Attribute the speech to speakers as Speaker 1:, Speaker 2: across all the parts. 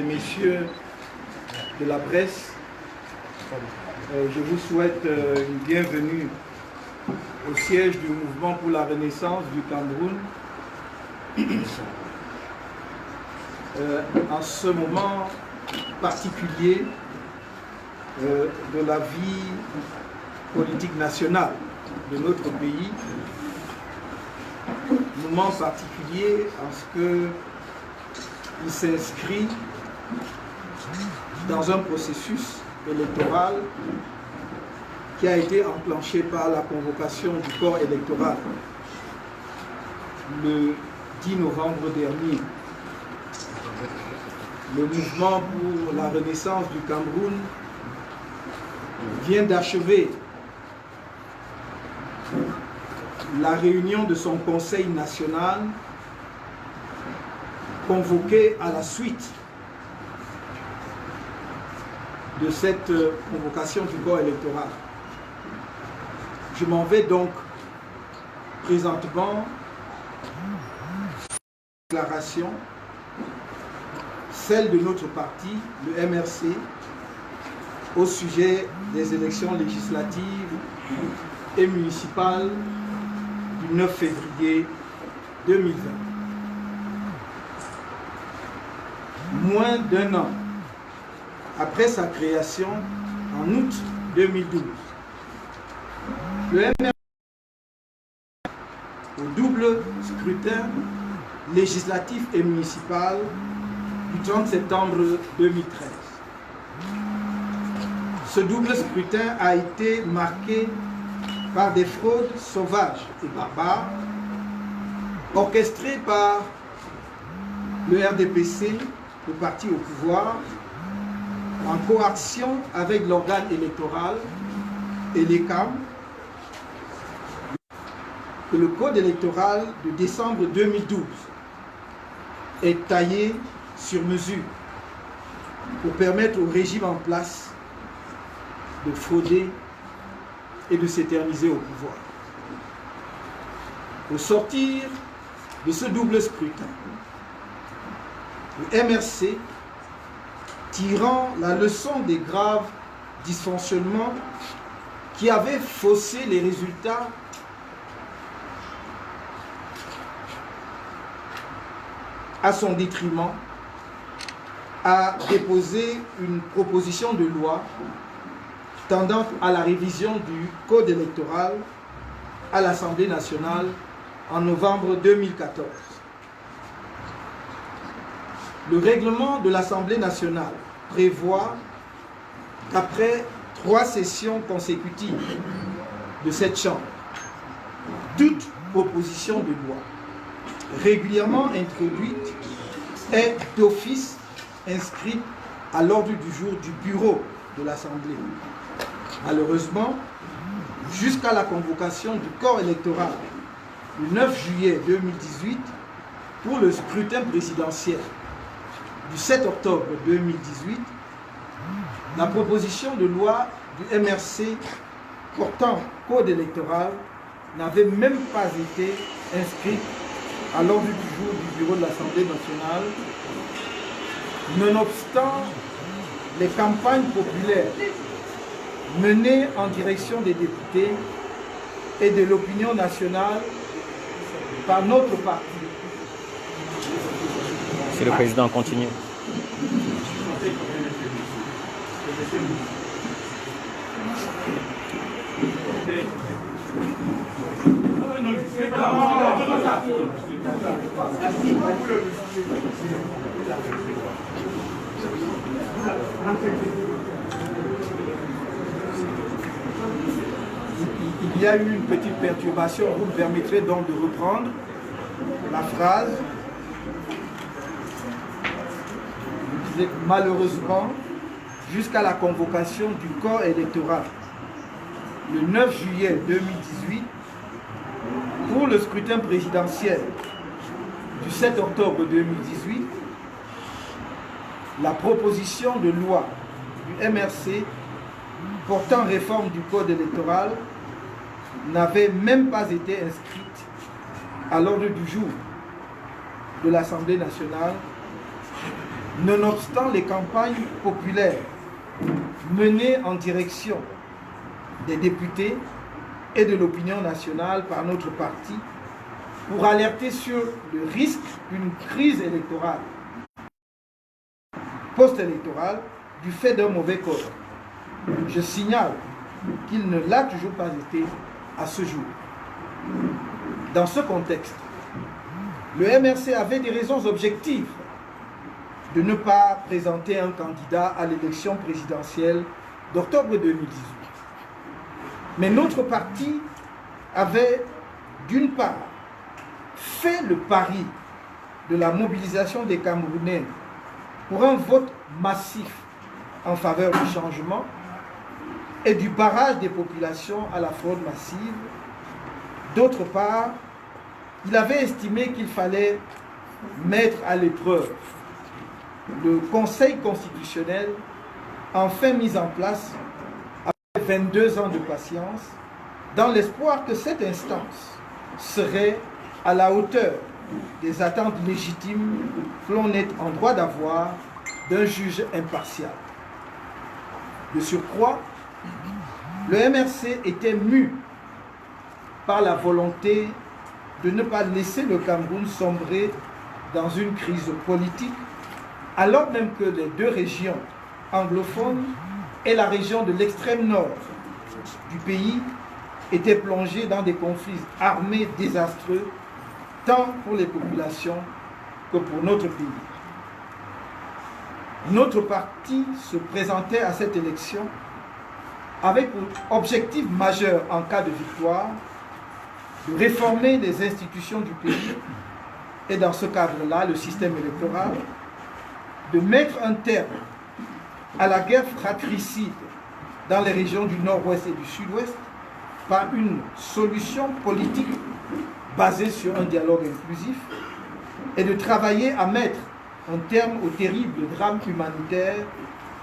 Speaker 1: messieurs de la presse, je vous souhaite une bienvenue au siège du Mouvement pour la Renaissance du Cameroun. En ce moment particulier de la vie politique nationale de notre pays, moment particulier parce qu'il s'inscrit dans un processus électoral qui a été enclenché par la convocation du corps électoral le 10 novembre dernier. Le mouvement pour la renaissance du Cameroun vient d'achever la réunion de son conseil national convoqué à la suite de cette convocation du corps électoral. Je m'en vais donc présentement déclaration, celle de notre parti, le MRC, au sujet des élections législatives et municipales du 9 février 2020. Moins d'un an après sa création en août 2012, le MRC au double scrutin législatif et municipal du 30 septembre 2013. Ce double scrutin a été marqué par des fraudes sauvages et barbares, orchestrées par le RDPC, le parti au pouvoir, en coaction avec l'organe électoral et l'ECAM, que le code électoral de décembre 2012 est taillé sur mesure pour permettre au régime en place de frauder et de s'éterniser au pouvoir. Au sortir de ce double scrutin, le MRC, tirant la leçon des graves dysfonctionnements qui avaient faussé les résultats à son détriment, a déposé une proposition de loi tendant à la révision du code électoral à l'Assemblée nationale en novembre 2014. Le règlement de l'Assemblée nationale prévoit qu'après 3 sessions consécutives de cette Chambre, toute proposition de loi régulièrement introduite est d'office inscrite à l'ordre du jour du bureau de l'Assemblée. Malheureusement, jusqu'à la convocation du corps électoral le 9 juillet 2018 pour le scrutin présidentiel du 7 octobre 2018, la proposition de loi du MRC portant code électoral n'avait même pas été inscrite à l'ordre du jour du bureau de l'Assemblée nationale, nonobstant les campagnes populaires menées en direction des députés et de l'opinion nationale par notre parti.
Speaker 2: Si le président continue.
Speaker 1: Il y a eu une petite perturbation, vous me permettrez donc de reprendre la phrase. Vous disiez que malheureusement, jusqu'à la convocation du corps électoral le 9 juillet 2018 pour le scrutin présidentiel du 7 octobre 2018, la proposition de loi du MRC portant réforme du code électoral n'avait même pas été inscrite à l'ordre du jour de l'Assemblée nationale nonobstant les campagnes populaires menées en direction des députés et de l'opinion nationale par notre parti pour alerter sur le risque d'une crise électorale, post-électorale, du fait d'un mauvais code. Je signale qu'il ne l'a toujours pas été à ce jour. Dans ce contexte, le MRC avait des raisons objectives de ne pas présenter un candidat à l'élection présidentielle d'octobre 2018. Mais notre parti avait, d'une part, fait le pari de la mobilisation des Camerounais pour un vote massif en faveur du changement et du barrage des populations à la fraude massive. D'autre part, il avait estimé qu'il fallait mettre à l'épreuve le Conseil constitutionnel, enfin mis en place après 22 ans de patience, dans l'espoir que cette instance serait à la hauteur des attentes légitimes que l'on est en droit d'avoir d'un juge impartial. De surcroît, le MRC était mu par la volonté de ne pas laisser le Cameroun sombrer dans une crise politique, alors même que les deux régions anglophones et la région de l'extrême nord du pays étaient plongées dans des conflits armés désastreux, tant pour les populations que pour notre pays. Notre parti se présentait à cette élection avec pour objectif majeur en cas de victoire de réformer les institutions du pays et dans ce cadre-là le système électoral, de mettre un terme à la guerre fratricide dans les régions du nord-ouest et du sud-ouest par une solution politique basée sur un dialogue inclusif et de travailler à mettre un terme au terrible drame humanitaire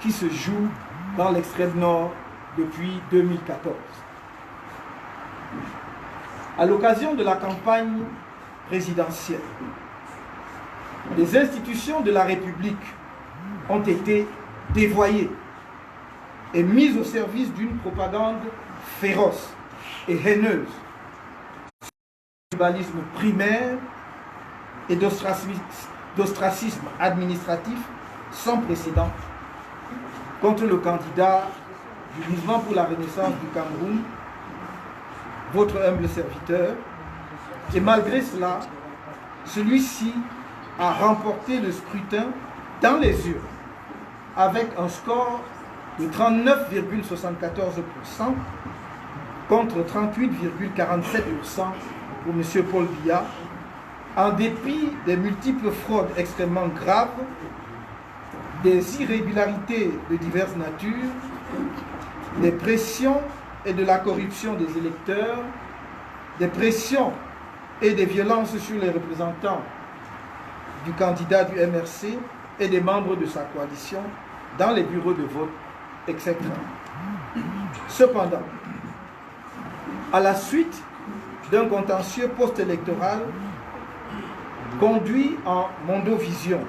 Speaker 1: qui se joue dans l'extrême nord depuis 2014. À l'occasion de la campagne présidentielle, les institutions de la République ont été dévoyées et mises au service d'une propagande féroce et haineuse, tribalisme primaire et d'ostracisme administratif sans précédent contre le candidat du mouvement pour la renaissance du Cameroun, votre humble serviteur. Et malgré cela, celui-ci a remporté le scrutin dans les urnes avec un score de 39,74% contre 38,47% pour M. Paul Biya, en dépit des multiples fraudes extrêmement graves, des irrégularités de diverses natures, des pressions et de la corruption des électeurs, des pressions et des violences sur les représentants du candidat du MRC et des membres de sa coalition dans les bureaux de vote, etc. Cependant, à la suite d'un contentieux post-électoral conduit en mondovision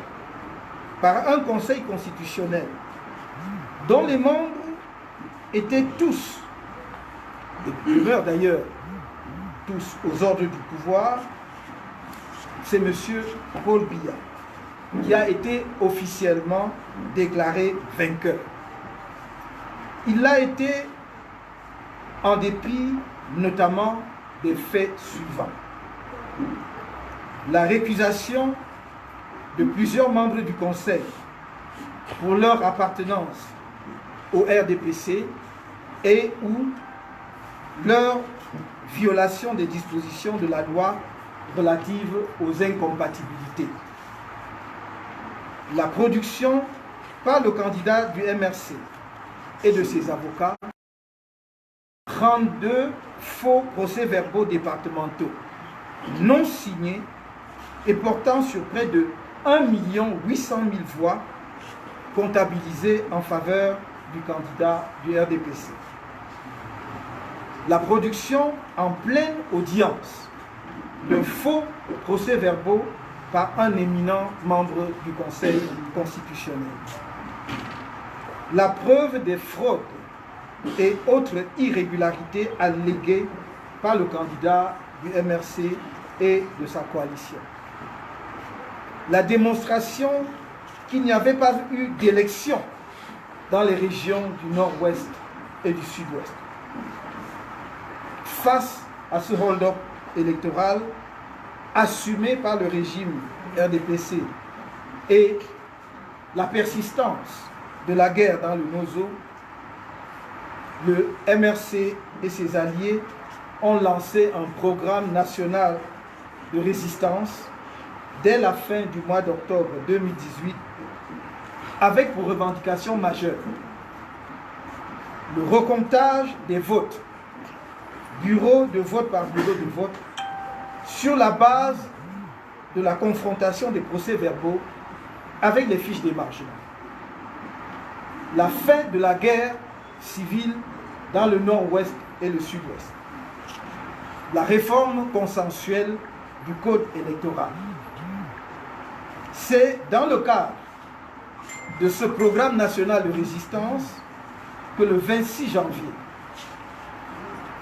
Speaker 1: par un conseil constitutionnel dont les membres étaient tous, et demeurent d'ailleurs tous aux ordres du pouvoir, c'est M. Paul Biya qui a été officiellement déclaré vainqueur. Il l'a été en dépit notamment des faits suivants. La récusation de plusieurs membres du Conseil pour leur appartenance au RDPC et ou leur violation des dispositions de la loi relative aux incompatibilités. La production par le candidat du MRC et de ses avocats 32 faux procès-verbaux départementaux non signés et portant sur près de 1 800 000 voix comptabilisées en faveur du candidat du RDPC. La production en pleine audience de faux procès-verbaux par un éminent membre du Conseil constitutionnel. La preuve des fraudes et autres irrégularités alléguées par le candidat du MRC et de sa coalition. La démonstration qu'il n'y avait pas eu d'élection dans les régions du Nord-Ouest et du Sud-Ouest. Face à ce hold-up électoral assumé par le régime RDPC et la persistance de la guerre dans le Nozo, le MRC et ses alliés ont lancé un programme national de résistance dès la fin du mois d'octobre 2018 avec pour revendication majeure le recomptage des votes, bureau de vote par bureau de vote, sur la base de la confrontation des procès-verbaux avec les fiches des marginaux. La fin de la guerre civile dans le Nord-Ouest et le Sud-Ouest. La réforme consensuelle du Code électoral. C'est dans le cadre de ce programme national de résistance que le 26 janvier,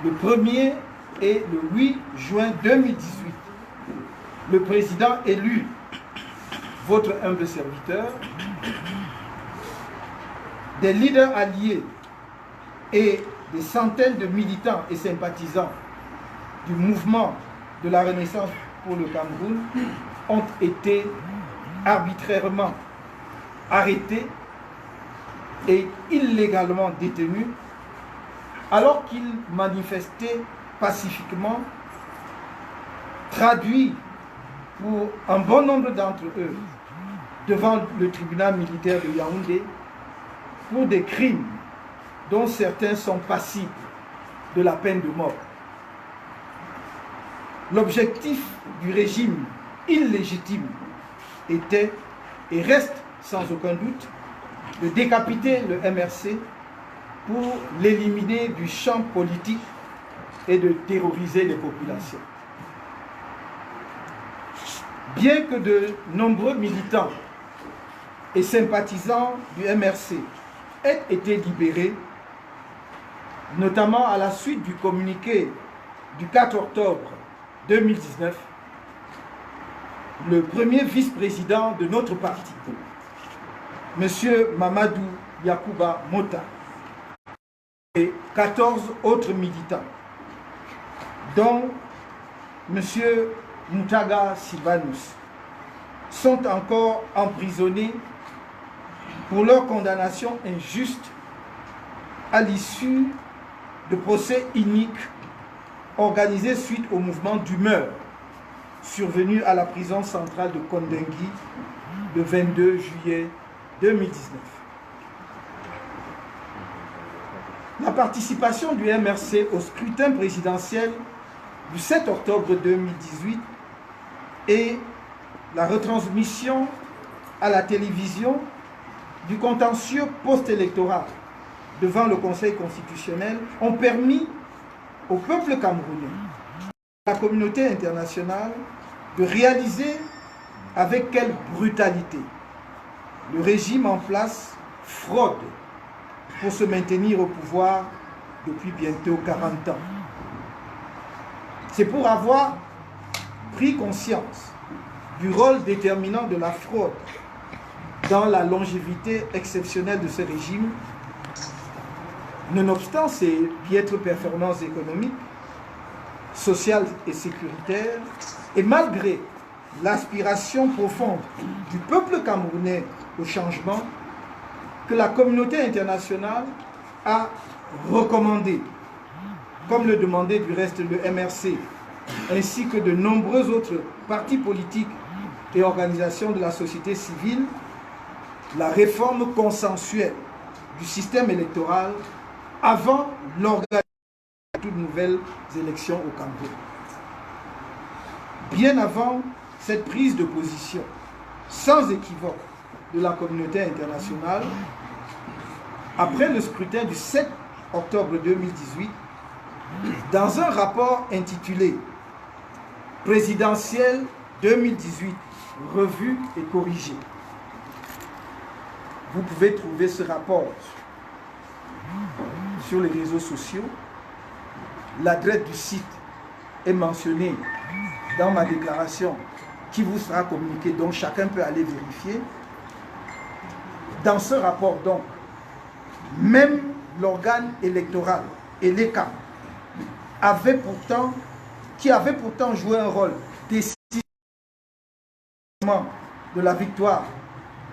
Speaker 1: le 1er et le 8 juin 2018, le président élu, votre humble serviteur, des leaders alliés et des centaines de militants et sympathisants du mouvement de la Renaissance pour le Cameroun ont été arbitrairement arrêtés et illégalement détenus alors qu'ils manifestaient pacifiquement, traduits pour un bon nombre d'entre eux devant le tribunal militaire de Yaoundé pour des crimes dont certains sont passibles de la peine de mort. L'objectif du régime illégitime était et reste sans aucun doute de décapiter le MRC pour l'éliminer du champ politique et de terroriser les populations. Bien que de nombreux militants et sympathisants du MRC aient été libérés, notamment à la suite du communiqué du 4 octobre 2019, le premier vice-président de notre parti, M. Mamadou Yakouba Mota, et 14 autres militants, dont M. Moutaga Sylvanus, sont encore emprisonnés pour leur condamnation injuste à l'issue de procès iniques organisés suite au mouvement d'humeur survenu à la prison centrale de Kondengui le 22 juillet 2019. La participation du MRC au scrutin présidentiel du 7 octobre 2018 et la retransmission à la télévision du contentieux post-électoral devant le Conseil constitutionnel ont permis au peuple camerounais, à la communauté internationale, de réaliser avec quelle brutalité le régime en place fraude pour se maintenir au pouvoir depuis bientôt 40 ans. C'est pour avoir pris conscience du rôle déterminant de la fraude dans la longévité exceptionnelle de ce régime, nonobstant ses piètres performances économiques, sociales et sécuritaires, et malgré l'aspiration profonde du peuple camerounais au changement, que la communauté internationale a recommandé, comme le demandait du reste le MRC, ainsi que de nombreux autres partis politiques et organisations de la société civile, la réforme consensuelle du système électoral avant l'organisation de toutes nouvelles élections au Cameroun. Bien avant cette prise de position, sans équivoque, de la communauté internationale, après le scrutin du 7 octobre 2018, dans un rapport intitulé « Présidentiel revue et corrigée. Vous pouvez trouver ce rapport sur les réseaux sociaux. L'adresse du site est mentionnée dans ma déclaration qui vous sera communiquée, donc chacun peut aller vérifier. Dans ce rapport, donc, même l'organe électoral et l'ECAM qui avait pourtant joué un rôle décisif de la victoire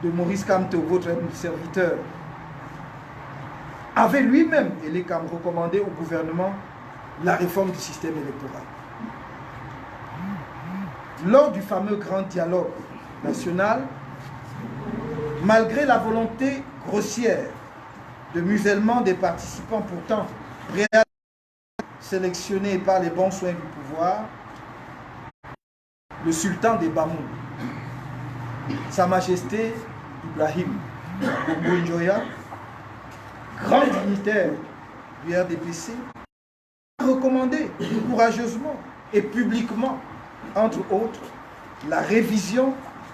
Speaker 1: de Maurice Kamto, votre serviteur, avait lui-même, et l'ECAM, recommandé au gouvernement la réforme du système électoral. Lors du fameux grand dialogue national, malgré la volonté grossière de musellement des participants pourtant préalablement sélectionnés par les bons soins du pouvoir, le sultan des Bamoun, Sa Majesté Ibrahim Bobo Njoya, grand dignitaire du RDPC, a recommandé courageusement et publiquement, entre autres, la révision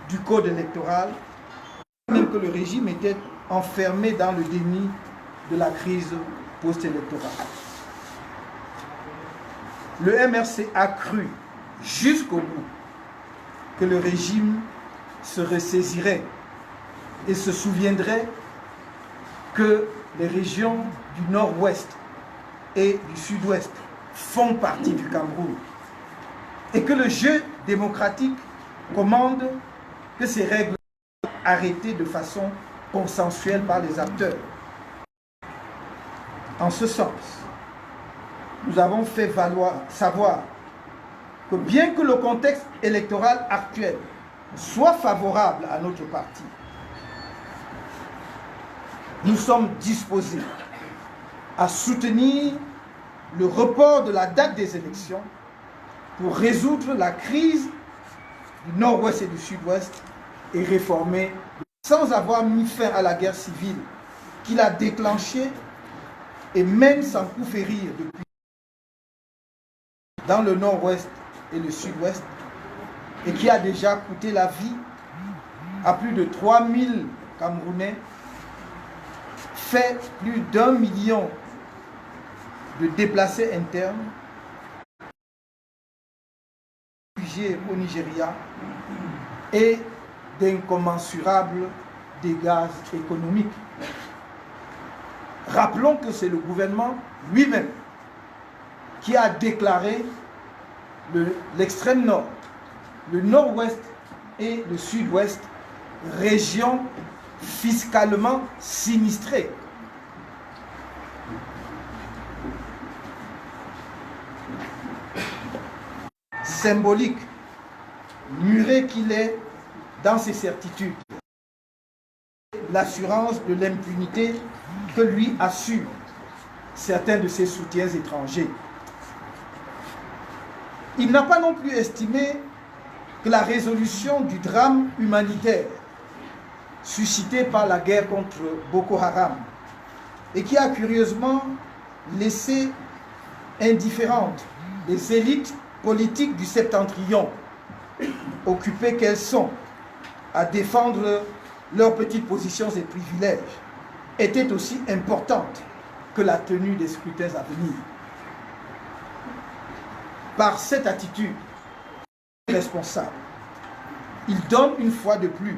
Speaker 1: du code électoral, même que le régime était enfermé dans le déni de la crise post-électorale. Le MRC a cru jusqu'au bout que le régime se ressaisirait et se souviendrait que les régions du nord-ouest et du sud-ouest font partie du Cameroun et que le jeu démocratique commande que ces règles soient arrêtées de façon consensuelle par les acteurs. En ce sens, nous avons fait savoir que bien que le contexte électoral actuel soit favorable à notre parti, nous sommes disposés à soutenir le report de la date des élections pour résoudre la crise du nord-ouest et du sud-ouest et réformer sans avoir mis fin à la guerre civile qu'il a déclenchée et même sans coup férir depuis dans le nord-ouest et le sud-ouest et qui a déjà coûté la vie à plus de 3000 Camerounais, fait plus d'1 million de déplacés internes, réfugiés au Nigeria et d'incommensurables dégâts économiques. Rappelons que c'est le gouvernement lui-même qui a déclaré l'extrême nord, le nord-ouest et le sud-ouest régions fiscalement sinistrées. Symbolique, muré qu'il est dans ses certitudes, l'assurance de l'impunité que lui assurent certains de ses soutiens étrangers. Il n'a pas non plus estimé que la résolution du drame humanitaire suscité par la guerre contre Boko Haram et qui a curieusement laissé indifférentes les élites politiques du septentrion, occupées qu'elles sont à défendre leurs petites positions et privilèges, était aussi importante que la tenue des scrutins à venir. Par cette attitude responsable, il donne une fois de plus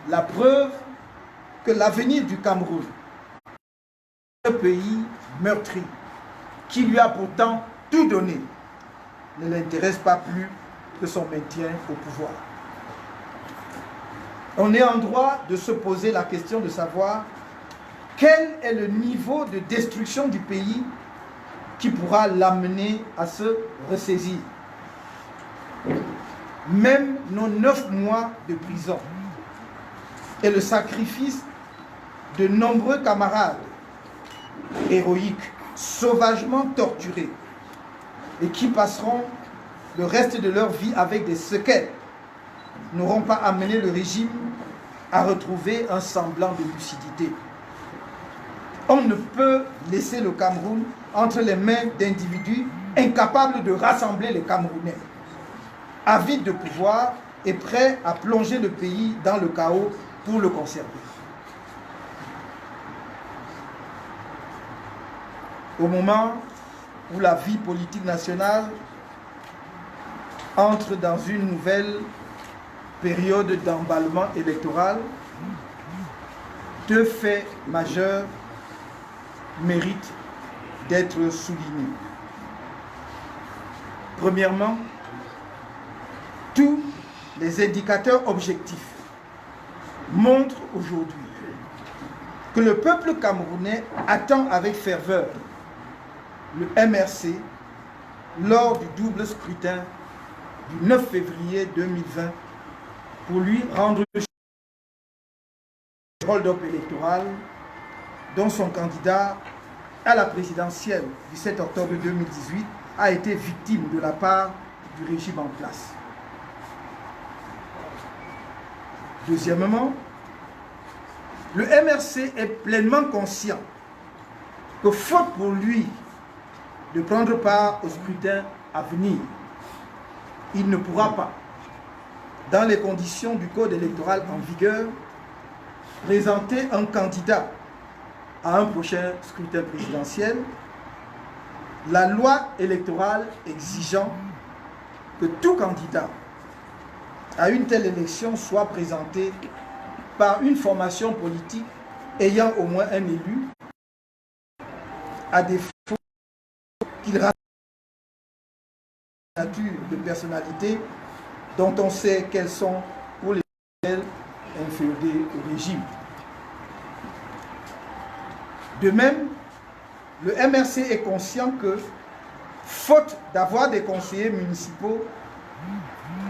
Speaker 1: la preuve que l'avenir du Cameroun, un pays meurtri, qui lui a pourtant tout donné, ne l'intéresse pas plus que son maintien au pouvoir. On est en droit de se poser la question de savoir quel est le niveau de destruction du pays qui pourra l'amener à se ressaisir. Même nos 9 mois de prison et le sacrifice de nombreux camarades héroïques, sauvagement torturés, et qui passeront le reste de leur vie avec des séquelles, n'auront pas amené le régime à retrouver un semblant de lucidité. On ne peut laisser le Cameroun entre les mains d'individus incapables de rassembler les Camerounais, avides de pouvoir est prêt à plonger le pays dans le chaos pour le conserver. Au moment où la vie politique nationale entre dans une nouvelle période d'emballement électoral, deux faits majeurs méritent d'être soulignés. Premièrement, tous les indicateurs objectifs montrent aujourd'hui que le peuple camerounais attend avec ferveur le MRC lors du double scrutin du 9 février 2020 pour lui rendre le hold-up électoral dont son candidat à la présidentielle du 7 octobre 2018 a été victime de la part du régime en place. Deuxièmement, le MRC est pleinement conscient que faute pour lui de prendre part au scrutin à venir, il ne pourra pas, dans les conditions du code électoral en vigueur, présenter un candidat à un prochain scrutin présidentiel, la loi électorale exigeant que tout candidat à une telle élection soit présenté par une formation politique ayant au moins un élu, à défaut qu'il rate la nature de personnalité dont on sait qu'elles sont pour les inféodées au régime. De même, le MRC est conscient que, faute d'avoir des conseillers municipaux,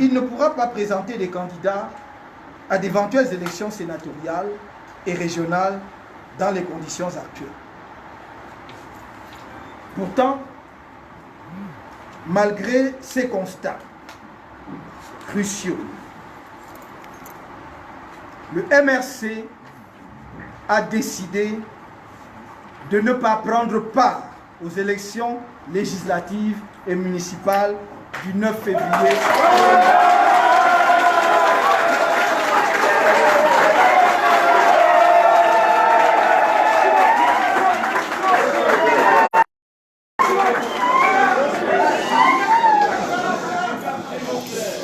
Speaker 1: il ne pourra pas présenter des candidats à d'éventuelles élections sénatoriales et régionales dans les conditions actuelles. Pourtant, malgré ces constats cruciaux, le MRC a décidé de ne pas prendre part aux élections législatives et municipales du 9 février.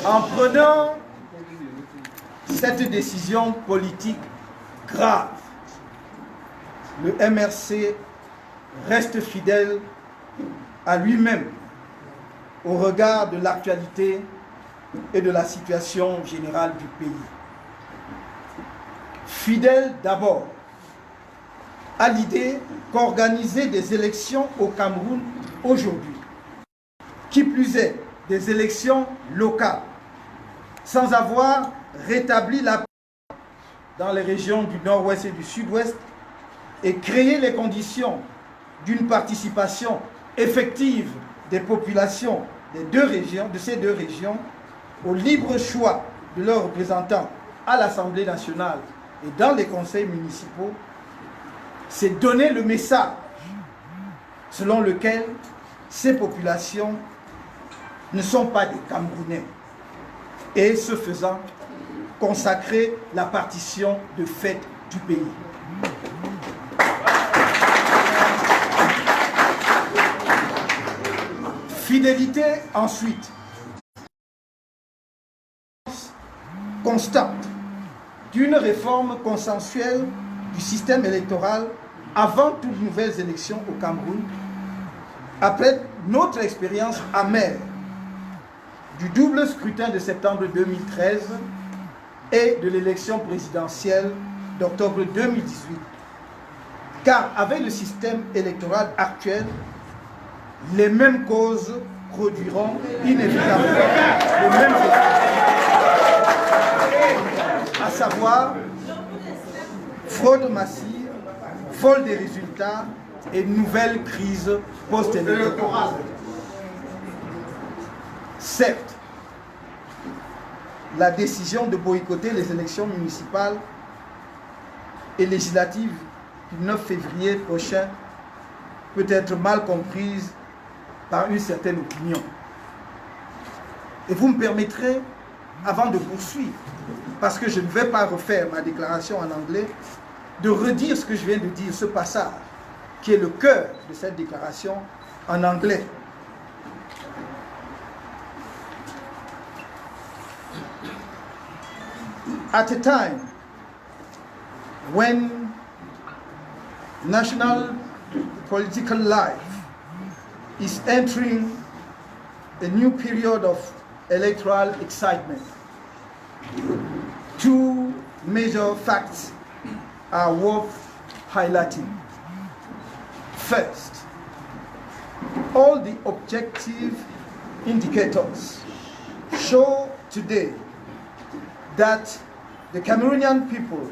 Speaker 1: En prenant cette décision politique grave, le MRC reste fidèle à lui-même au regard de l'actualité et de la situation générale du pays. Fidèle d'abord à l'idée qu'organiser des élections au Cameroun aujourd'hui, qui plus est des élections locales, sans avoir rétabli la paix dans les régions du nord-ouest et du sud-ouest et créer les conditions d'une participation effective des populations de ces deux régions au libre choix de leurs représentants à l'Assemblée nationale et dans les conseils municipaux, c'est donner le message selon lequel ces populations ne sont pas des Camerounais et, ce faisant, consacrer la partition de fait du pays. Fidélité ensuite, constante d'une réforme consensuelle du système électoral avant toutes nouvelles élections au Cameroun, après notre expérience amère du double scrutin de septembre 2013 et de l'élection présidentielle d'octobre 2018. Car avec le système électoral actuel, les mêmes causes produiront inévitablement les mêmes effets, à savoir fraude massive, vol des résultats et nouvelle crise post-électorale. Certes, la décision de boycotter les élections municipales et législatives du 9 février prochain peut être mal comprise par une certaine opinion. Et vous me permettrez avant de poursuivre, parce que je ne vais pas refaire ma déclaration en anglais, de redire ce que je viens de dire, ce passage, qui est le cœur de cette déclaration en anglais. At a time when national political life is entering a new period of electoral excitement, two major facts are worth highlighting. First, all the objective indicators show today that the Cameroonian people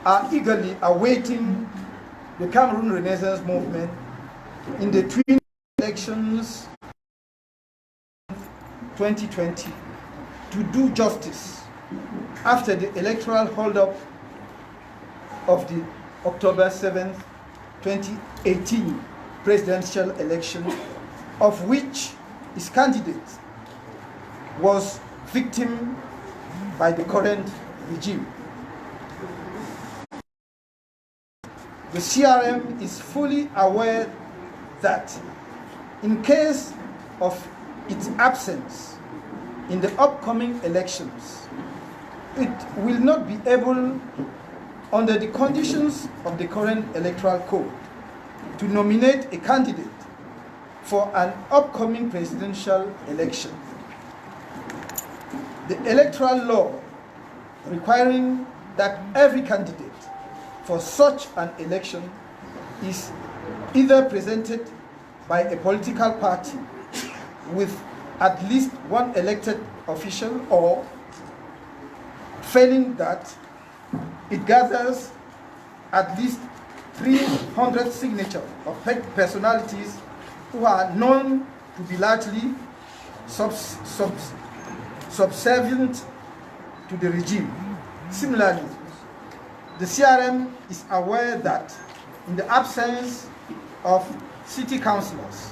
Speaker 1: are eagerly awaiting the Cameroon Renaissance movement in the twin elections 2020 to do justice after the electoral hold-up of the October 7th, 2018 presidential election, of which his candidate was victim by the current regime. The CRM is fully aware that in case of its absence in the upcoming elections, it will not be able, under the conditions of the current electoral code, to nominate a candidate for an upcoming presidential election. The electoral law requiring that every candidate for such an election is either presented by a political party with at least one elected official, or failing that, it gathers at least 300 signatures of personalities who are known to be largely subservient to the regime. Similarly, the CRM is aware that in the absence of city councillors,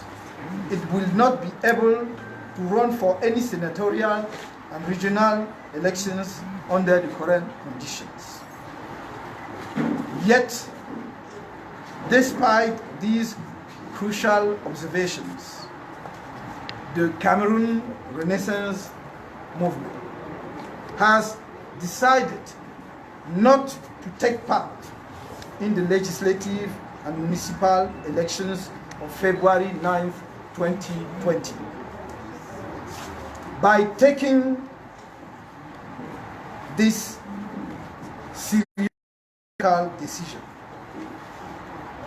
Speaker 1: it will not be able to run for any senatorial and regional elections under the current conditions. Yet, despite these crucial observations, the Cameroon Renaissance movement has decided not to take part in the legislative and municipal elections of February 9th, 2020. By taking this serious decision,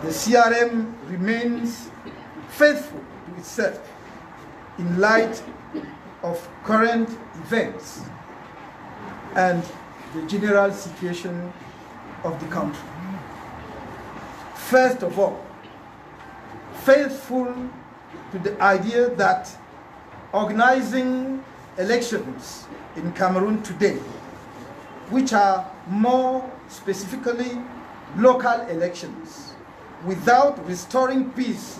Speaker 1: the CRM remains faithful to itself in light of current events and the general situation of the country. First of all, faithful to the idea that organizing elections in Cameroon today, which are more specifically local elections, without restoring peace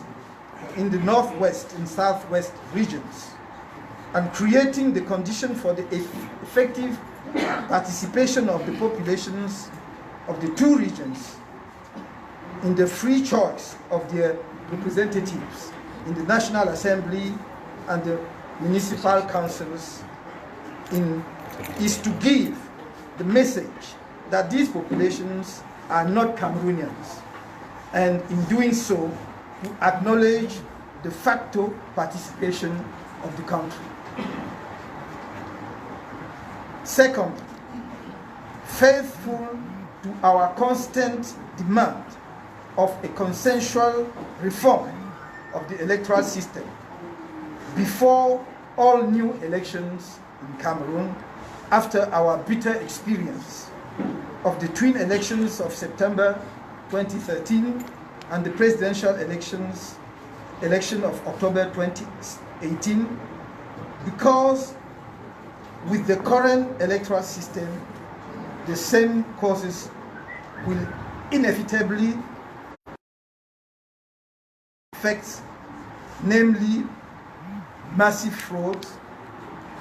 Speaker 1: in the northwest and southwest regions, and creating the condition for the effective participation of the populations of the two regions in the free choice of their representatives in the National Assembly and the municipal councils, is to give the message that these populations are not Cameroonians, and in doing so, to acknowledge de facto participation of the country. Second, faithful to our constant demand of a consensual reform of the electoral system before all new elections in Cameroon, after our bitter experience of the twin elections of September 2013 and the presidential election of October 2018, because with the current electoral system, the same causes will inevitably affect, namely massive fraud,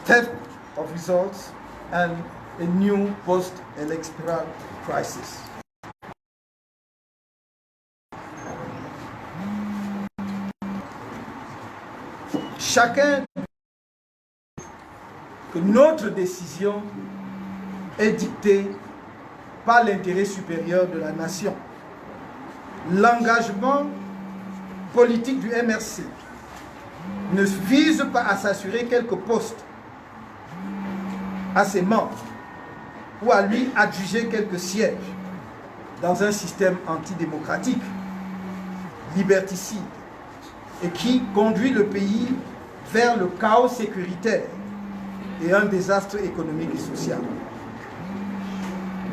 Speaker 1: theft of results and a new post-electoral crisis. Chacun que notre décision est dictée par l'intérêt supérieur de la nation. L'engagement politique du MRC ne vise pas à s'assurer quelques postes à ses membres ou à lui adjuger quelques sièges dans un système antidémocratique, liberticide et qui conduit le pays vers le chaos sécuritaire et un désastre économique et social.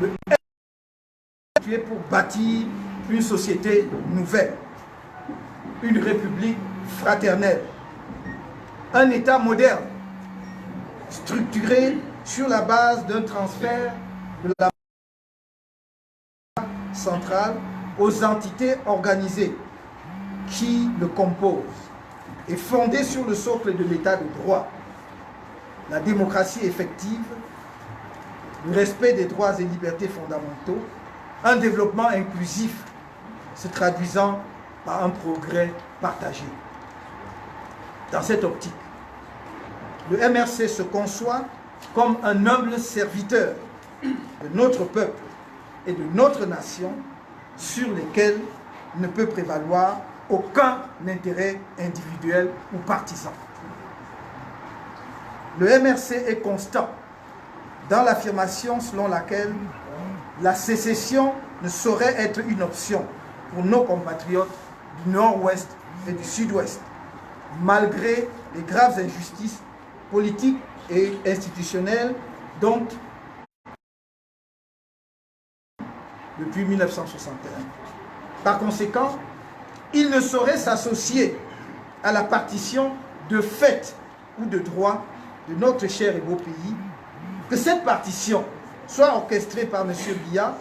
Speaker 1: Le MRC est pour bâtir une société nouvelle, une république fraternelle, un État moderne, structuré sur la base d'un transfert de la centrale aux entités organisées qui le composent et fondé sur le socle de l'état de droit, la démocratie effective, le respect des droits et libertés fondamentaux, un développement inclusif se traduisant par un progrès partagé. Dans cette optique, le MRC se conçoit comme un humble serviteur de notre peuple et de notre nation sur lesquels ne peut prévaloir aucun intérêt individuel ou partisan. Le MRC est constant dans l'affirmation selon laquelle la sécession ne saurait être une option pour nos compatriotes du Nord-Ouest et du Sud-Ouest, malgré les graves injustices politiques et institutionnelles dont depuis 1961. Par conséquent, il ne saurait s'associer à la partition de fait ou de droit de notre cher et beau pays, que cette partition soit orchestrée par M. Biya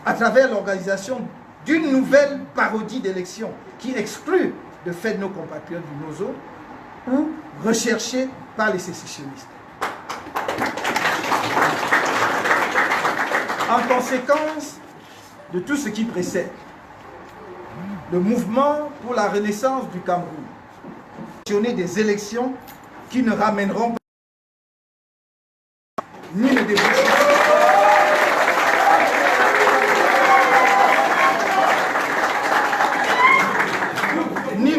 Speaker 1: à travers l'organisation d'une nouvelle parodie d'élection qui exclut de fait nos compatriotes du NOZO ou recherchée par les sécessionnistes. En conséquence de tout ce qui précède, le mouvement pour la renaissance du Cameroun a des élections qui ne ramèneront ni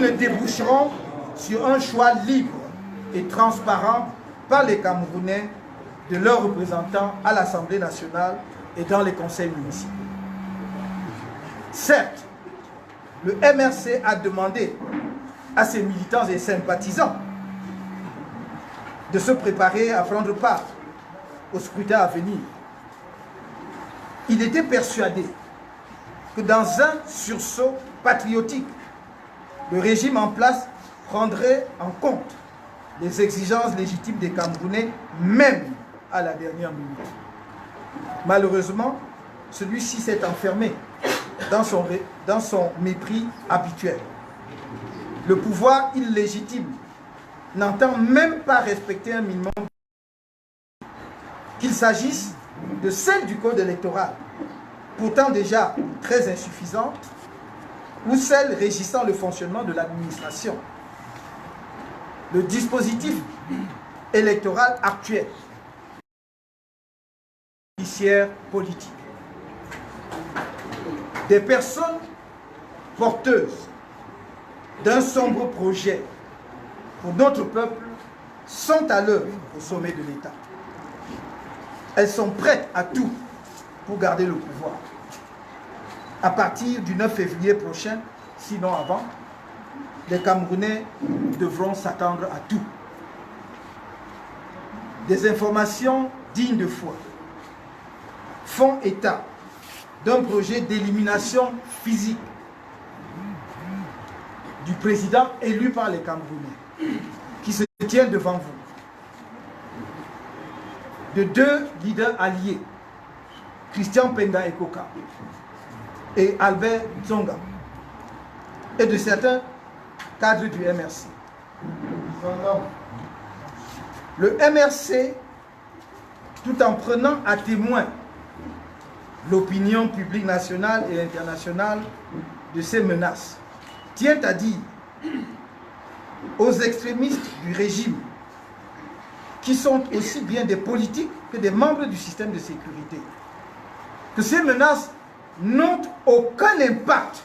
Speaker 1: ne déboucheront sur un choix libre et transparent par les Camerounais de leurs représentants à l'Assemblée nationale et dans les conseils municipaux. Certes, le MRC a demandé à ses militants et sympathisants de se préparer à prendre part au scrutin à venir. Il était persuadé que dans un sursaut patriotique, le régime en place prendrait en compte les exigences légitimes des Camerounais, même à la dernière minute. Malheureusement, celui-ci s'est enfermé dans son mépris habituel. Le pouvoir illégitime n'entend même pas respecter un minimum, qu'il s'agisse de celle du code électoral, pourtant déjà très insuffisante, ou celle régissant le fonctionnement de l'administration. Le dispositif électoral actuel, judiciaire politique. Des personnes porteuses d'un sombre projet pour notre peuple sont à l'œuvre au sommet de l'État. Elles sont prêtes à tout pour garder le pouvoir. À partir du 9 février prochain, sinon avant, les Camerounais devront s'attendre à tout. Des informations dignes de foi font état d'un projet d'élimination physique du président élu par les Camerounais, qui se tient devant vous, de deux leaders alliés, Christian Penda Ekoka et Albert Tsonga, et de certains cadres du MRC. Le MRC tout en prenant à témoin l'opinion publique nationale et internationale de ces menaces, tient à dire aux extrémistes du régime, qui sont aussi bien des politiques que des membres du système de sécurité, que ces menaces n'ont aucun impact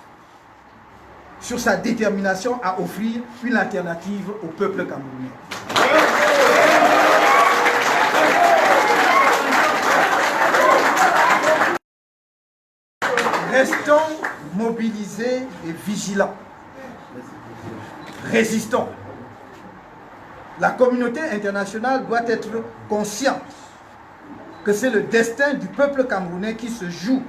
Speaker 1: sur sa détermination à offrir une alternative au peuple camerounais. Restons mobilisés et vigilants. Résistons. La communauté internationale doit être consciente que c'est le destin du peuple camerounais qui se joue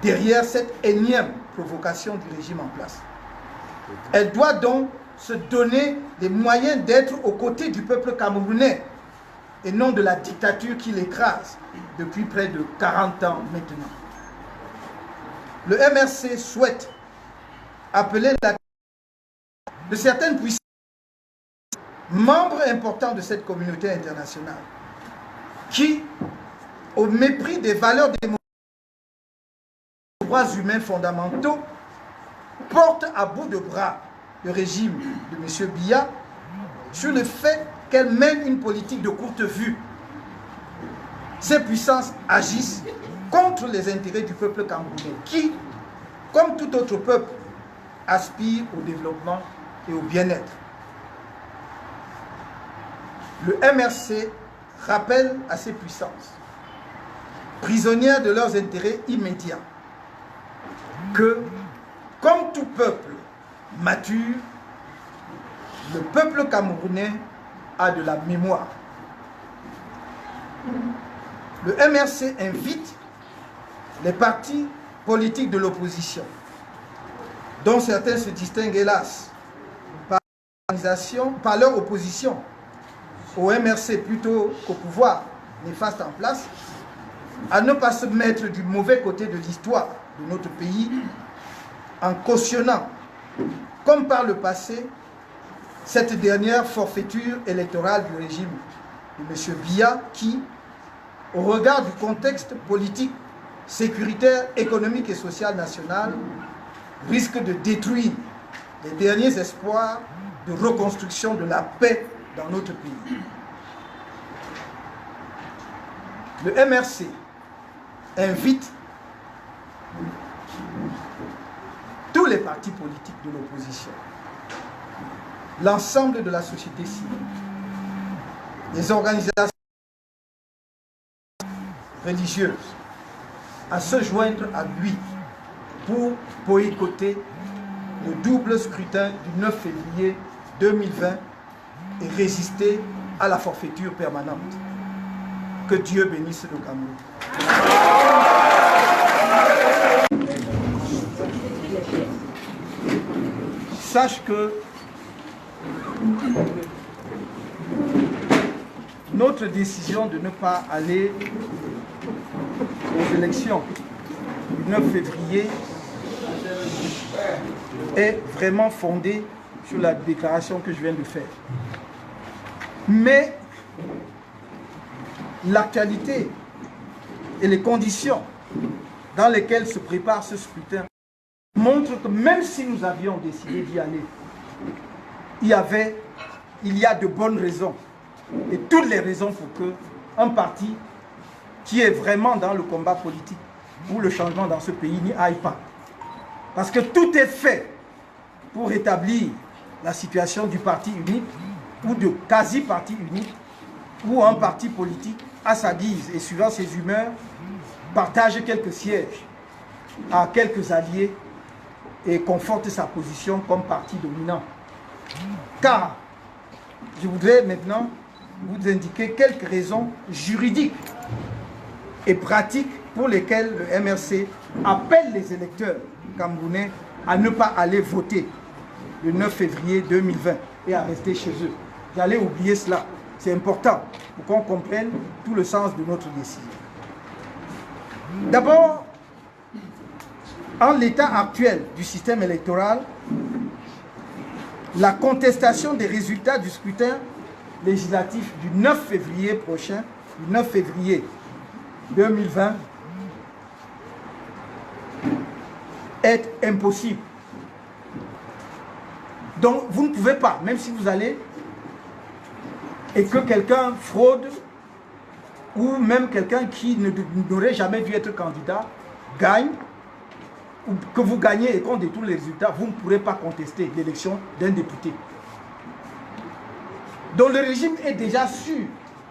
Speaker 1: derrière cette énième provocation du régime en place. Elle doit donc se donner les moyens d'être aux côtés du peuple camerounais et non de la dictature qui l'écrase depuis près de 40 ans maintenant. Le MRC souhaite appeler l'attention de certaines puissances, membres importants de cette communauté internationale, qui, au mépris des valeurs démocratiques et des droits humains fondamentaux, portent à bout de bras le régime de M. Biya sur le fait qu'elle mène une politique de courte vue. Ces puissances agissent contre les intérêts du peuple camerounais qui, comme tout autre peuple, aspire au développement et au bien-être. Le MRC rappelle à ces puissances, prisonnières de leurs intérêts immédiats, que, comme tout peuple mature, le peuple camerounais a de la mémoire. Le MRC invite les partis politiques de l'opposition, dont certains se distinguent hélas par leur opposition au MRC plutôt qu'au pouvoir néfaste en place, à ne pas se mettre du mauvais côté de l'histoire de notre pays en cautionnant, comme par le passé, cette dernière forfaiture électorale du régime de M. Biya qui, au regard du contexte politique, sécuritaire, économique et social national, risque de détruire les derniers espoirs de reconstruction de la paix dans notre pays. Le MRC invite tous les partis politiques de l'opposition, l'ensemble de la société civile, les organisations religieuses, à se joindre à lui pour boycotter le double scrutin du 9 février 2020 et résister à la forfaiture permanente. Que Dieu bénisse le Cameroun. Sache que notre décision de ne pas aller aux élections du 9 février est vraiment fondée sur la déclaration que je viens de faire. Mais l'actualité et les conditions dans lesquelles se prépare ce scrutin montrent que même si nous avions décidé d'y aller, il y a de bonnes raisons et toutes les raisons pour que un parti qui est vraiment dans le combat politique pour le changement dans ce pays n'y aille pas. Parce que tout est fait pour rétablir la situation du parti unique ou de quasi-parti unique, où un parti politique, à sa guise et suivant ses humeurs, partage quelques sièges à quelques alliés et conforte sa position comme parti dominant. Car, je voudrais maintenant vous indiquer quelques raisons juridiques et pratiques pour lesquelles le MRC appelle les électeurs camerounais à ne pas aller voter le 9 février 2020 et à rester chez eux. J'allais oublier cela. C'est important pour qu'on comprenne tout le sens de notre décision. D'abord, en l'état actuel du système électoral, la contestation des résultats du scrutin législatif du 9 février prochain du 9 février 2020 est impossible. Donc vous ne pouvez pas, même si vous allez et que quelqu'un fraude ou même quelqu'un qui n'aurait jamais dû être candidat gagne, ou que vous gagnez et qu'on détourne les résultats, vous ne pourrez pas contester l'élection d'un député. Donc le régime est déjà sûr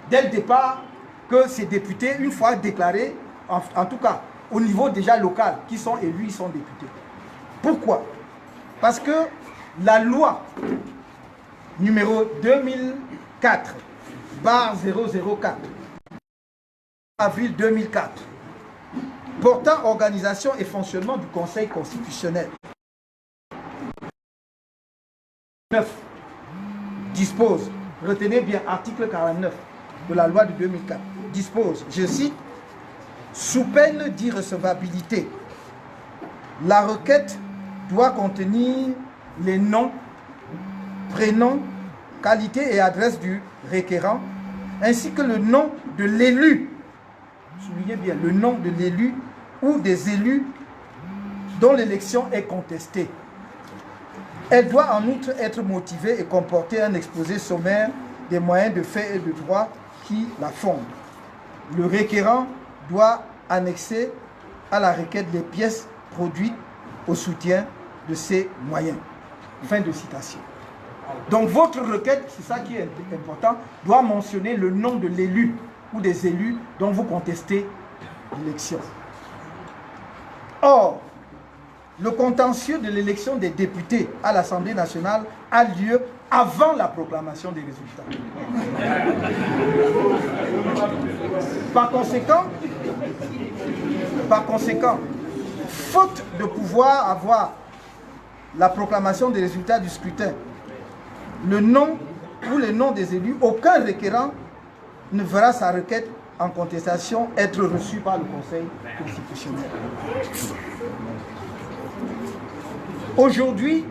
Speaker 1: dès le départ que ces députés, une fois déclarés, en tout cas au niveau déjà local, qui sont élus, ils sont députés. Pourquoi? Parce que la loi numéro 2004/004, avril 2004, portant organisation et fonctionnement du Conseil constitutionnel, 9 dispose, retenez bien, article 49 de la loi de 2004, dispose, je cite, sous peine d'irrecevabilité, la requête doit contenir les noms, prénoms, qualité et adresse du requérant, ainsi que le nom de l'élu, soulignez bien, le nom de l'élu ou des élus dont l'élection est contestée. Elle doit en outre être motivée et comporter un exposé sommaire des moyens de fait et de droit qui la fondent. Le requérant doit annexer à la requête les pièces produites au soutien de ces moyens. Fin de citation. Donc votre requête, c'est ça qui est important, doit mentionner le nom de l'élu ou des élus dont vous contestez l'élection. Or, le contentieux de l'élection des députés à l'Assemblée nationale a lieu avant la proclamation des résultats. Par conséquent, faute de pouvoir avoir la proclamation des résultats du scrutin, le nom ou les noms des élus, aucun requérant ne verra sa requête en contestation être reçue par le Conseil constitutionnel. Aujourd'hui,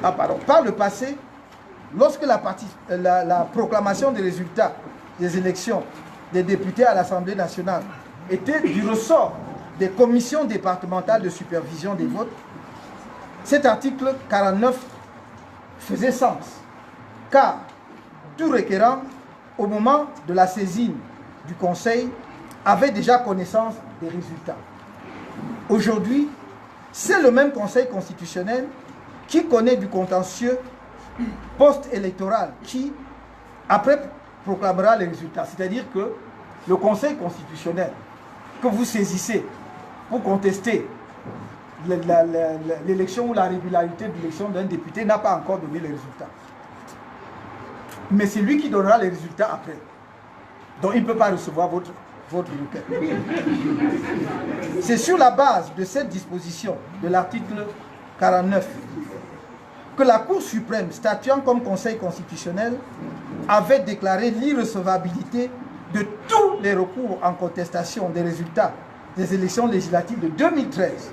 Speaker 1: par le passé, lorsque la proclamation des résultats des élections des députés à l'Assemblée nationale était du ressort des commissions départementales de supervision des votes, cet article 49 faisait sens, car tout requérant, au moment de la saisine du Conseil, avait déjà connaissance des résultats. Aujourd'hui, c'est le même Conseil constitutionnel qui connaît du contentieux post-électoral qui, après, proclamera les résultats. C'est-à-dire que le Conseil constitutionnel que vous saisissez pour contester l'élection ou la régularité de l'élection d'un député n'a pas encore donné les résultats. Mais c'est lui qui donnera les résultats après. Donc il ne peut pas recevoir votre requête. C'est sur la base de cette disposition de l'article 49 que la Cour suprême, statuant comme Conseil constitutionnel, avait déclaré l'irrecevabilité de tous les recours en contestation des résultats des élections législatives de 2013,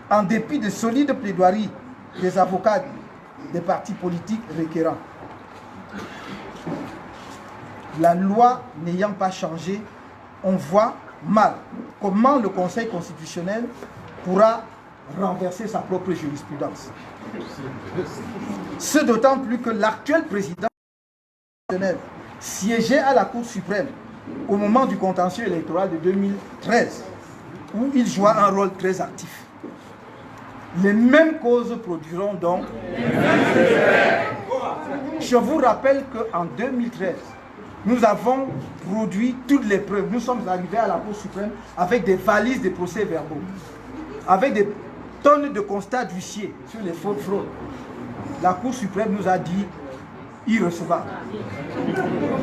Speaker 1: en dépit de solides plaidoiries des avocats des partis politiques requérants. La loi n'ayant pas changé, on voit mal comment le Conseil constitutionnel pourra renverser sa propre jurisprudence. Ce d'autant plus que l'actuel président siégeait à la Cour suprême au moment du contentieux électoral de 2013, où il joua un rôle très actif. Les mêmes causes produiront donc les mêmes effets. Je vous rappelle qu'en 2013, nous avons produit toutes les preuves. Nous sommes arrivés à la Cour suprême avec des valises de procès-verbaux, avec des tonnes de constats d'huissier sur les fautes fraudes. La Cour suprême nous a dit irrecevable.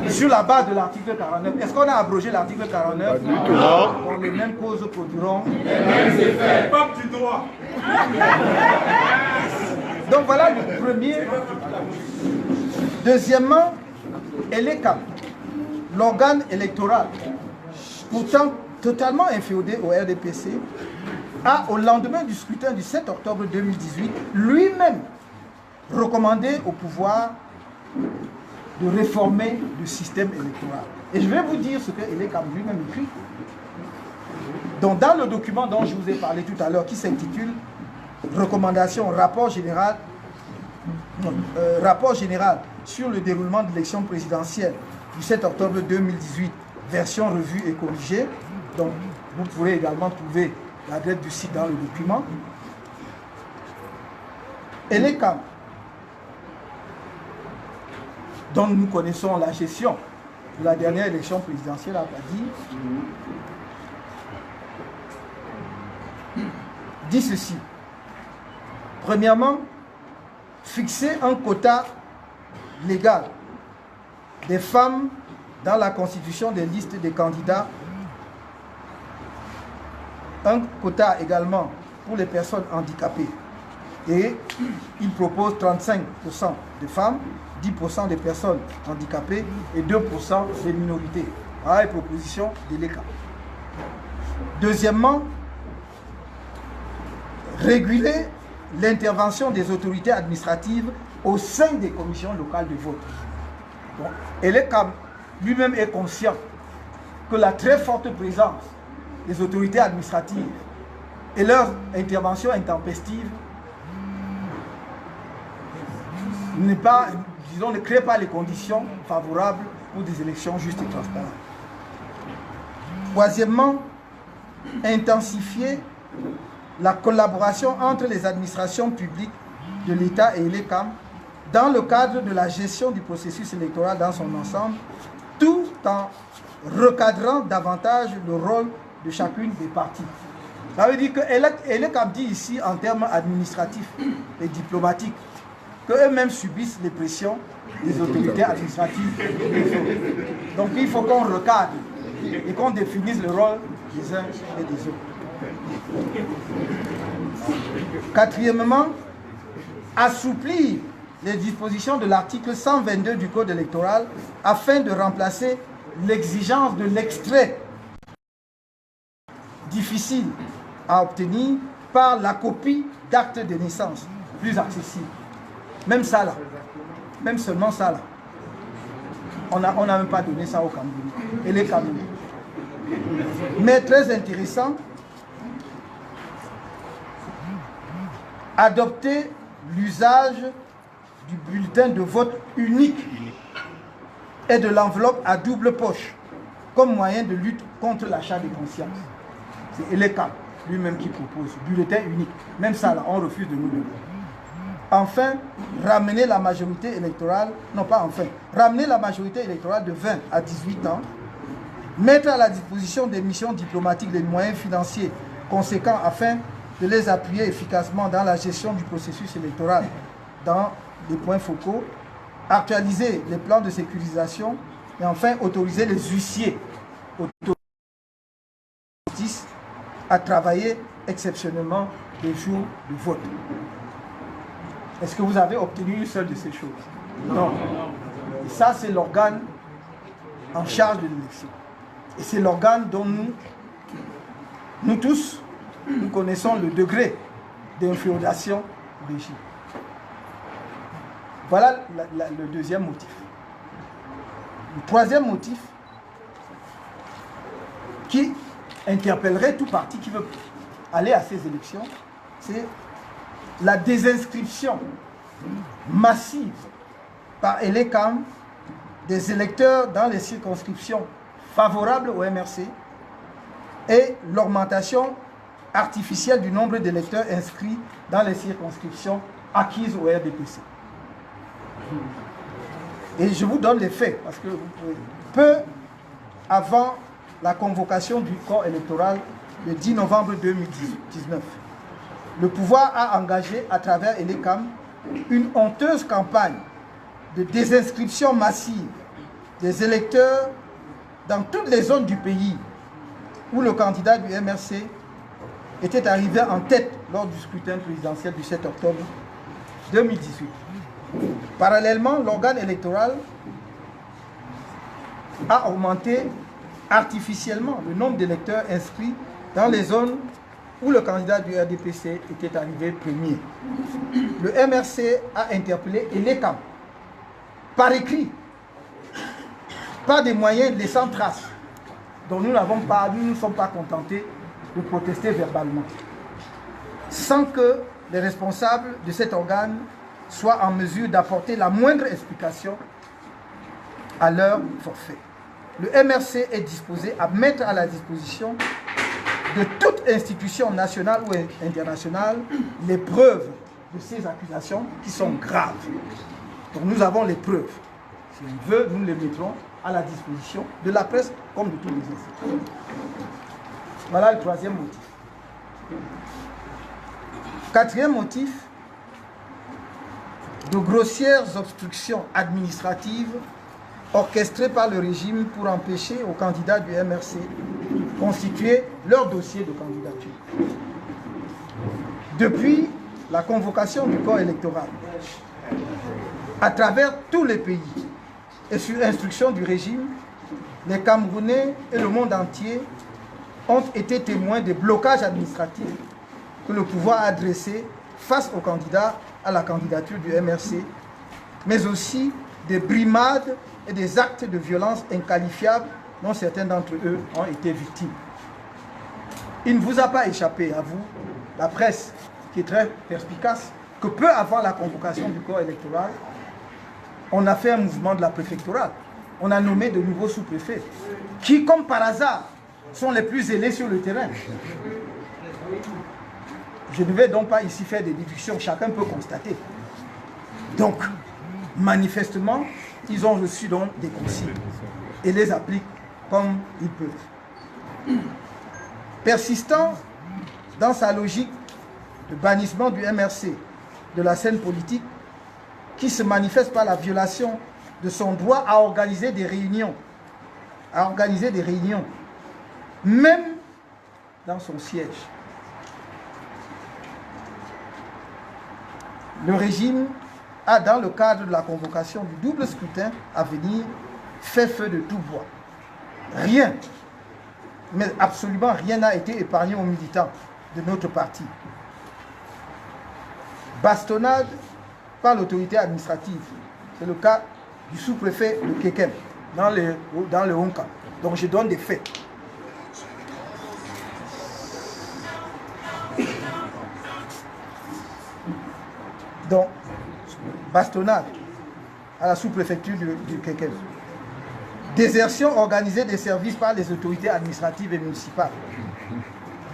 Speaker 1: Sur la base de l'article 49. Est-ce qu'on a abrogé l'article 49? Donc les mêmes causes produiront les mêmes effets. Pas du droit. Donc voilà le premier. Deuxièmement, ELECAM, l'organe électoral, pourtant totalement inféodé au RDPC, a, au lendemain du scrutin du 7 octobre 2018, lui-même recommandé au pouvoir de réformer le système électoral. Et je vais vous dire ce que Elekam lui-même écrit. Donc, dans le document dont je vous ai parlé tout à l'heure, qui s'intitule Recommandation, rapport général sur le déroulement de l'élection présidentielle du 7 octobre 2018, version revue et corrigée. Donc, vous pourrez également trouver l'adresse du site dans le document. Elekam, dont nous connaissons la gestion de la dernière élection présidentielle, a dit ceci. Premièrement, fixer un quota légal des femmes dans la constitution des listes des candidats, un quota également pour les personnes handicapées. Et il propose 35% de femmes, 10% des personnes handicapées et 2% des minorités. Voilà les propositions de l'ECA. Deuxièmement, réguler l'intervention des autorités administratives au sein des commissions locales de vote. Bon, et l'ECA lui-même est conscient que la très forte présence des autorités administratives et leur intervention intempestive ne crée pas les conditions favorables pour des élections justes et transparentes. Troisièmement, intensifier la collaboration entre les administrations publiques de l'État et l'ECAM dans le cadre de la gestion du processus électoral dans son ensemble, tout en recadrant davantage le rôle de chacune des parties. Ça veut dire que l'ECAM dit ici en termes administratifs et diplomatiques qu'eux-mêmes subissent les pressions des autorités administratives. Donc il faut qu'on recadre et qu'on définisse le rôle des uns et des autres. Quatrièmement, assouplir les dispositions de l'article 122 du Code électoral afin de remplacer l'exigence de l'extrait difficile à obtenir par la copie d'acte de naissance plus accessible. Même ça là, même seulement ça là, on n'a même pas donné ça au Cameroun. Et les Camerounais. Mais très intéressant, adopter l'usage du bulletin de vote unique et de l'enveloppe à double poche comme moyen de lutte contre l'achat de conscience. C'est Elekam lui-même qui propose bulletin unique. Même ça là, on refuse de nous donner. Enfin, ramener la majorité électorale, ramener la majorité électorale de 20 à 18 ans, mettre à la disposition des missions diplomatiques les moyens financiers conséquents afin de les appuyer efficacement dans la gestion du processus électoral dans les points focaux, actualiser les plans de sécurisation et enfin autoriser les huissiers à travailler exceptionnellement les jours de vote. Est-ce que vous avez obtenu une seule de ces choses? Non. Et ça, c'est l'organe en charge de l'élection. Et c'est l'organe dont nous tous, nous connaissons le degré d'inféodation au régime. Voilà le deuxième motif. Le troisième motif, qui interpellerait tout parti qui veut aller à ces élections, c'est la désinscription massive par Elekam des électeurs dans les circonscriptions favorables au MRC et l'augmentation artificielle du nombre d'électeurs inscrits dans les circonscriptions acquises au RDPC. Et je vous donne les faits, parce que peu avant la convocation du corps électoral le 10 novembre 2019, le pouvoir a engagé à travers Elekam une honteuse campagne de désinscription massive des électeurs dans toutes les zones du pays où le candidat du MRC était arrivé en tête lors du scrutin présidentiel du 7 octobre 2018. Parallèlement, l'organe électoral a augmenté artificiellement le nombre d'électeurs inscrits dans les zones où le candidat du RDPC était arrivé premier. Le MRC a interpellé Elekam par écrit par des moyens laissant trace, dont nous n'avons pas, nous ne sommes pas contentés de protester verbalement, sans que les responsables de cet organe soient en mesure d'apporter la moindre explication à leur forfait. Le MRC est disposé à mettre à la disposition de toute institution nationale ou internationale les preuves de ces accusations qui sont graves. Donc nous avons les preuves. Si on veut, nous les mettrons à la disposition de la presse comme de tous les institutions. Voilà le troisième motif. Quatrième motif, de grossières obstructions administratives orchestrées par le régime pour empêcher aux candidats du MRC de constituer leur dossier de candidature. Depuis la convocation du corps électoral, à travers tous les pays et sur instruction du régime, les Camerounais et le monde entier ont été témoins des blocages administratifs que le pouvoir a dressés face aux candidats à la candidature du MRC, mais aussi des brimades et des actes de violence inqualifiables dont certains d'entre eux ont été victimes. Il ne vous a pas échappé, à vous, la presse, qui est très perspicace, que peu avant la convocation du corps électoral, on a fait un mouvement de la préfectorale. On a nommé de nouveaux sous-préfets, qui, comme par hasard, sont les plus zélés sur le terrain. Je ne vais donc pas ici faire des déductions, chacun peut constater. Donc, manifestement, ils ont reçu donc des consignes et les appliquent comme ils peuvent. Persistant dans sa logique de bannissement du MRC de la scène politique, qui se manifeste par la violation de son droit à organiser des réunions, même dans son siège. Le régime a, dans le cadre de la convocation du double scrutin à venir, fait feu de tout bois. Rien, mais absolument rien n'a été épargné aux militants de notre parti. Bastonnade par l'autorité administrative. C'est le cas du sous-préfet de Kekem, dans le Honka. Donc je donne des faits. Donc, bastonnade à la sous-préfecture du Kekem. Désertion organisée des services par les autorités administratives et municipales.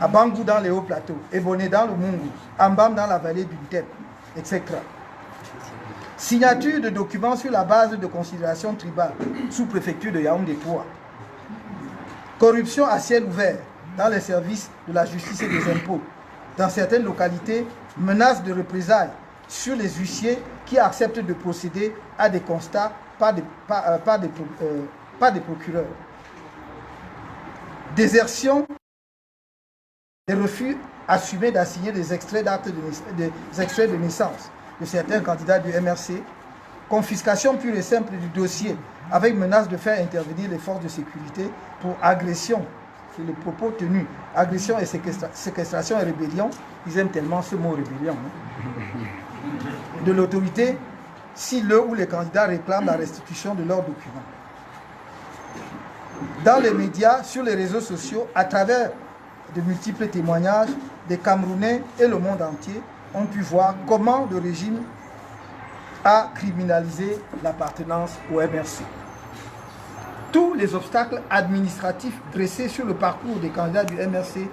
Speaker 1: À Bangou dans les hauts plateaux, Eboné dans le Mungu, Ambam dans la vallée du Ntep, etc. Signature de documents sur la base de considérations tribales, sous-préfecture de Yaoundé 3. Corruption à ciel ouvert dans les services de la justice et des impôts. Dans certaines localités, menaces de représailles sur les huissiers qui acceptent de procéder à des constats par des procureurs. Désertion et refus assumés d'assigner des extraits d'actes de naissance de certains candidats du MRC. Confiscation pure et simple du dossier avec menace de faire intervenir les forces de sécurité pour agression. C'est le propos tenu. Agression et séquestration et rébellion. Ils aiment tellement ce mot rébellion. De l'autorité si le ou les candidats réclament la restitution de leurs documents. Dans les médias, sur les réseaux sociaux, à travers de multiples témoignages, des Camerounais et le monde entier ont pu voir comment le régime a criminalisé l'appartenance au MRC. Tous les obstacles administratifs dressés sur le parcours des candidats du MRC